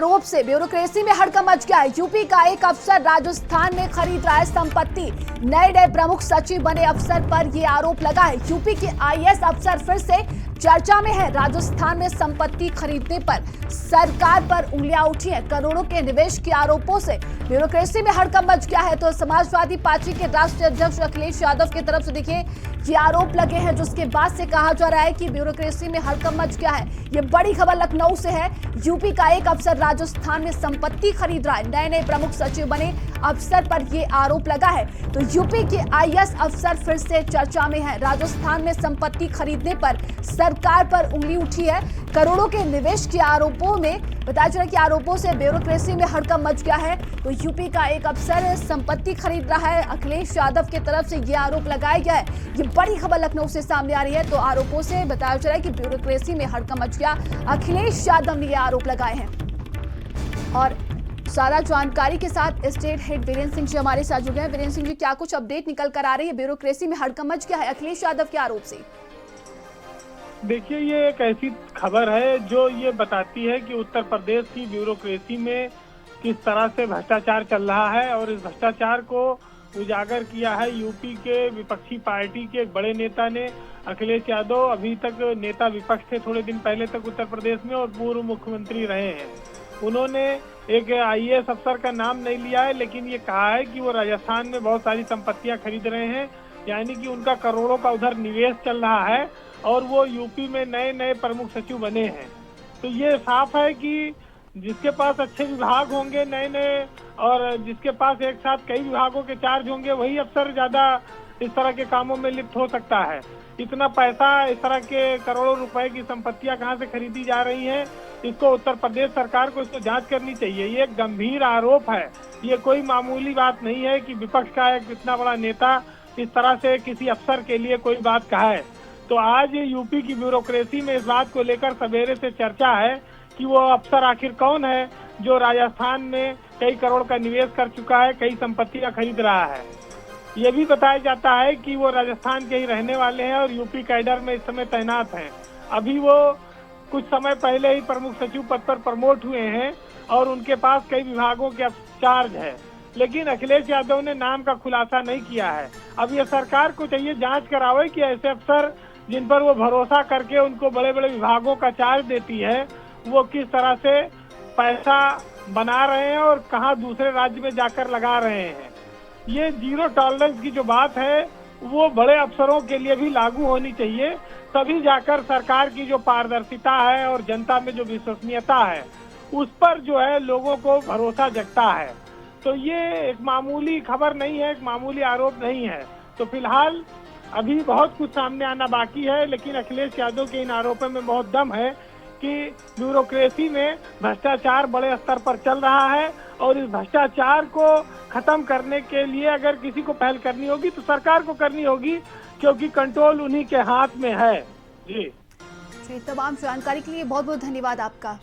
आरोप से ब्यूरोक्रेसी में हड़कंप मच गया है। यूपी का एक अफसर राजस्थान में खरीद रहा है संपत्ति। नए प्रमुख सचिव बने अफसर पर यह आरोप लगा है। यूपी के आईएएस अफसर फिर से चर्चा में है। राजस्थान में संपत्ति खरीदने पर सरकार पर उंगलियां उठी है। करोड़ों के निवेश के आरोपों से ब्यूरोक्रेसी में हड़कंप मच गया है। तो समाजवादी पार्टी के राष्ट्रीय अध्यक्ष अखिलेश यादव की तरफ से देखिए ये आरोप लगे हैं, जिसके बाद से कहा जा रहा है कि ब्यूरोक्रेसी में हड़कंप मच गया है। ये बड़ी खबर लखनऊ से है। यूपी का एक अफसर राजस्थान में संपत्ति खरीद रहा है। नए प्रमुख सचिव बने अफसर पर यह आरोप लगा है। तो यूपी के आईएएस अफसर फिर से चर्चा में है। राजस्थान में संपत्ति खरीदने पर सरकार पर उंगली उठी है। करोड़ों के निवेश के आरोपों में बताया जा रहा है कि आरोपों से ब्यूरोक्रेसी में हड़कंप मच गया है। तो यूपी का एक अफसर संपत्ति खरीद रहा है। अखिलेश यादव की तरफ से यह आरोप लगाया गया है। ये बड़ी खबर लखनऊ से सामने आ रही है। तो आरोपों से बताया जा रहा है कि ब्यूरोक्रेसी में हड़कंप मच गया। अखिलेश यादव ने यह आरोप लगाए हैं। और सारा जानकारी के साथ स्टेट हेड वीरेंद्र सिंह जी हमारे साथ जुड़ गए हैं। वीरेंद्र सिंह जी, क्या कुछ अपडेट निकल कर आ रही है? ब्यूरोक्रेसी में हड़कंप मच गया है अखिलेश यादव के आरोप से। देखिए, ये एक ऐसी खबर है जो ये बताती है कि उत्तर प्रदेश की ब्यूरोक्रेसी में किस तरह से भ्रष्टाचार चल रहा है। और इस भ्रष्टाचार को उजागर किया है यूपी के विपक्षी पार्टी के एक बड़े नेता ने। अखिलेश यादव अभी तक नेता विपक्ष थे, थोड़े दिन पहले तक उत्तर प्रदेश में, और पूर्व मुख्यमंत्री रहे हैं। उन्होंने एक आईएएस अफसर का नाम नहीं लिया है, लेकिन ये कहा है कि वो राजस्थान में बहुत सारी संपत्तियां खरीद रहे हैं, यानी कि उनका करोड़ों का उधर निवेश चल रहा है। और वो यूपी में नए प्रमुख सचिव बने हैं। तो ये साफ है कि जिसके पास अच्छे विभाग होंगे नए, और जिसके पास एक साथ कई विभागों के चार्ज होंगे, वही अफसर ज्यादा इस तरह के कामों में लिप्त हो सकता है। इतना पैसा, इस तरह के करोड़ों रुपए की संपत्तियां कहां से खरीदी जा रही हैं, इसको उत्तर प्रदेश सरकार को इसको जांच करनी चाहिए। ये एक गंभीर आरोप है। ये कोई मामूली बात नहीं है कि विपक्ष का एक इतना बड़ा नेता इस तरह से किसी अफसर के लिए कोई बात कहा है। तो आज यूपी की ब्यूरोक्रेसी में इस बात को लेकर सवेरे से चर्चा है कि वो अफसर आखिर कौन है जो राजस्थान में कई करोड़ का निवेश कर चुका है, कई संपत्तियां खरीद रहा है। ये भी बताया जाता है कि वो राजस्थान के ही रहने वाले हैं और यूपी कैडर में इस समय तैनात हैं। अभी वो कुछ समय पहले ही प्रमुख सचिव पद पर प्रमोट हुए हैं और उनके पास कई विभागों के चार्ज है। लेकिन अखिलेश यादव ने नाम का खुलासा नहीं किया है। अब ये सरकार को चाहिए जांच करावे कि ऐसे अफसर जिन पर वो भरोसा करके उनको बड़े बड़े विभागों का चार्ज देती है, वो किस तरह से पैसा बना रहे हैं और कहां दूसरे राज्य में जाकर लगा रहे हैं। ये जीरो टॉलरेंस की जो बात है वो बड़े अफसरों के लिए भी लागू होनी चाहिए, तभी जाकर सरकार की जो पारदर्शिता है और जनता में जो विश्वसनीयता है उस पर जो है लोगों को भरोसा जगता है। तो ये एक मामूली खबर नहीं है, एक मामूली आरोप नहीं है। तो फिलहाल अभी बहुत कुछ सामने आना बाकी है, लेकिन अखिलेश यादव के इन आरोपों में बहुत दम है कि ब्यूरोक्रेसी में भ्रष्टाचार बड़े स्तर पर चल रहा है। और इस भ्रष्टाचार को खत्म करने के लिए अगर किसी को पहल करनी होगी तो सरकार को करनी होगी, क्योंकि कंट्रोल उन्हीं के हाथ में है। जी, तमाम जानकारी के लिए बहुत बहुत धन्यवाद आपका।